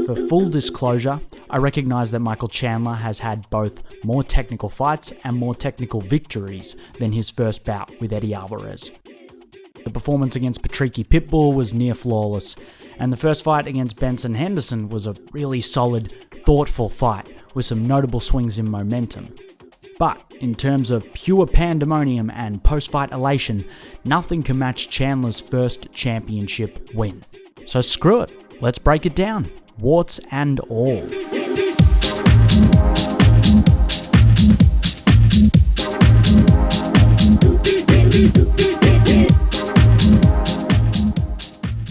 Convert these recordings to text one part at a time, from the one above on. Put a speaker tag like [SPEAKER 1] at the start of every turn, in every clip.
[SPEAKER 1] For full disclosure, I recognise that Michael Chandler has had both more technical fights and more technical victories than his first bout with Eddie Alvarez. The performance against Patricky Pitbull was near flawless, and the first fight against Benson Henderson was a really solid, thoughtful fight with some notable swings in momentum. But in terms of pure pandemonium and post-fight elation, nothing can match Chandler's first championship win. So screw it, let's break it down, warts and all.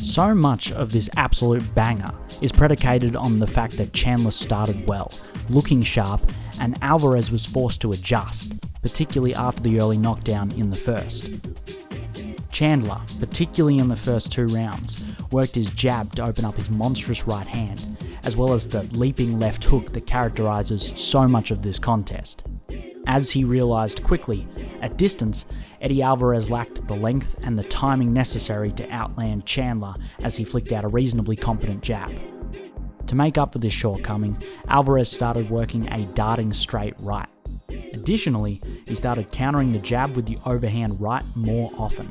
[SPEAKER 1] So much of this absolute banger is predicated on the fact that Chandler started well, looking sharp, and Alvarez was forced to adjust, particularly after the early knockdown in the first. Chandler, particularly in the first 2 rounds, worked his jab to open up his monstrous right hand, as well as the leaping left hook that characterises so much of this contest. As he realised quickly, at distance, Eddie Alvarez lacked the length and the timing necessary to outland Chandler as he flicked out a reasonably competent jab. To make up for this shortcoming, Alvarez started working a darting straight right. Additionally, he started countering the jab with the overhand right more often.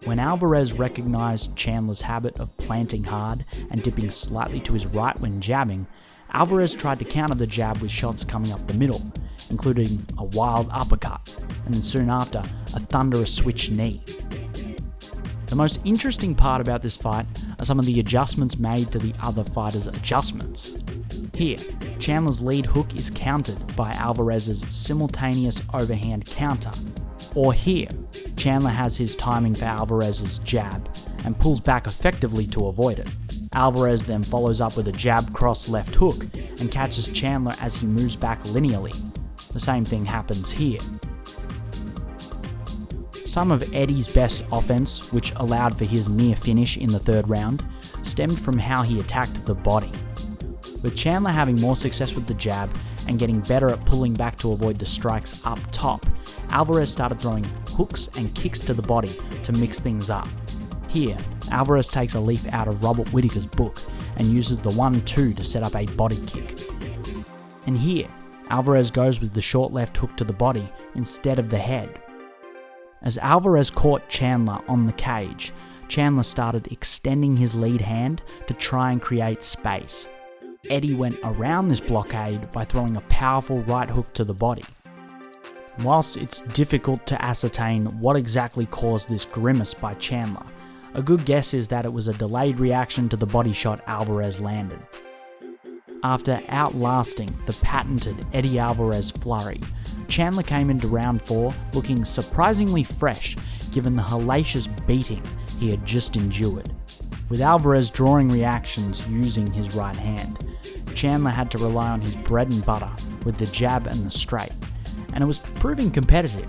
[SPEAKER 1] When Alvarez recognised Chandler's habit of planting hard and dipping slightly to his right when jabbing, Alvarez tried to counter the jab with shots coming up the middle, including a wild uppercut, and then soon after, a thunderous switch knee. The most interesting part about this fight are some of the adjustments made to the other fighters' adjustments. Here, Chandler's lead hook is countered by Alvarez's simultaneous overhand counter. Or here, Chandler has his timing for Alvarez's jab and pulls back effectively to avoid it. Alvarez then follows up with a jab cross left hook and catches Chandler as he moves back linearly. The same thing happens here. Some of Eddie's best offense, which allowed for his near finish in the 3rd round, stemmed from how he attacked the body. With Chandler having more success with the jab and getting better at pulling back to avoid the strikes up top, Alvarez started throwing hooks and kicks to the body to mix things up. Here, Alvarez takes a leaf out of Robert Whittaker's book and uses the 1-2 to set up a body kick. And here, Alvarez goes with the short left hook to the body instead of the head. As Alvarez caught Chandler on the cage, Chandler started extending his lead hand to try and create space. Eddie went around this blockade by throwing a powerful right hook to the body. Whilst it's difficult to ascertain what exactly caused this grimace by Chandler, a good guess is that it was a delayed reaction to the body shot Alvarez landed. After outlasting the patented Eddie Alvarez flurry, Chandler came into round 4 looking surprisingly fresh given the hellacious beating he had just endured. With Alvarez drawing reactions using his right hand, Chandler had to rely on his bread and butter with the jab and the straight, and it was proving competitive.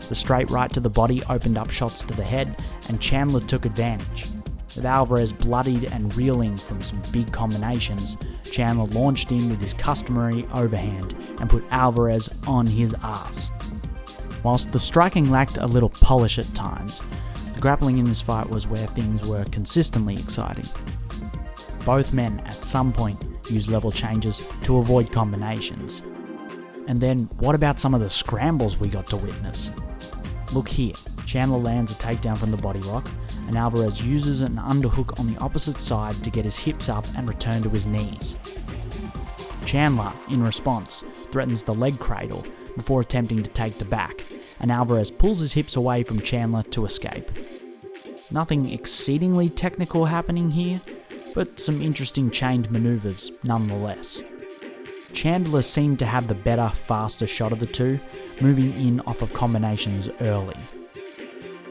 [SPEAKER 1] The straight right to the body opened up shots to the head, and Chandler took advantage. With Alvarez bloodied and reeling from some big combinations, Chandler launched in with his customary overhand and put Alvarez on his ass. Whilst the striking lacked a little polish at times, the grappling in this fight was where things were consistently exciting. Both men at some point used level changes to avoid combinations. And then what about some of the scrambles we got to witness? Look here, Chandler lands a takedown from the body lock, and Alvarez uses an underhook on the opposite side to get his hips up and return to his knees. Chandler, in response, threatens the leg cradle before attempting to take the back, and Alvarez pulls his hips away from Chandler to escape. Nothing exceedingly technical happening here, but some interesting chained maneuvers nonetheless. Chandler seemed to have the better, faster shot of the two, moving in off of combinations early.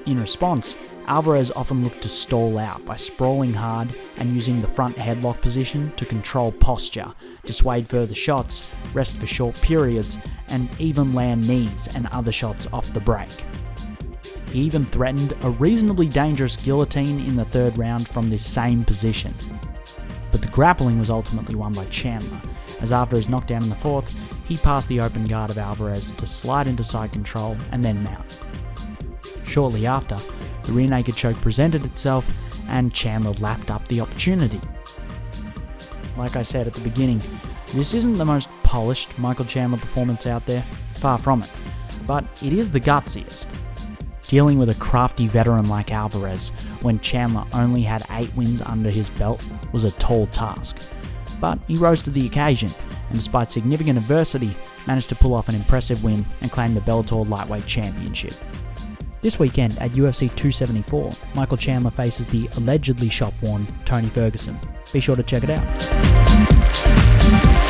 [SPEAKER 1] In response, Alvarez often looked to stall out by sprawling hard and using the front headlock position to control posture, dissuade further shots, rest for short periods, and even land knees and other shots off the break. He even threatened a reasonably dangerous guillotine in the 3rd round from this same position. But the grappling was ultimately won by Chandler, as after his knockdown in the 4th, he passed the open guard of Alvarez to slide into side control and then mount. Shortly after, the rear naked choke presented itself and Chandler lapped up the opportunity. like I said at the beginning, this isn't the most polished Michael Chandler performance out there, far from it, but it is the gutsiest. Dealing with a crafty veteran like Alvarez when Chandler only had 8 wins under his belt was a tall task, but he rose to the occasion and despite significant adversity managed to pull off an impressive win and claim the Bellator Lightweight Championship. This weekend at UFC 274, Michael Chandler faces the allegedly shop-worn Tony Ferguson. Be sure to check it out.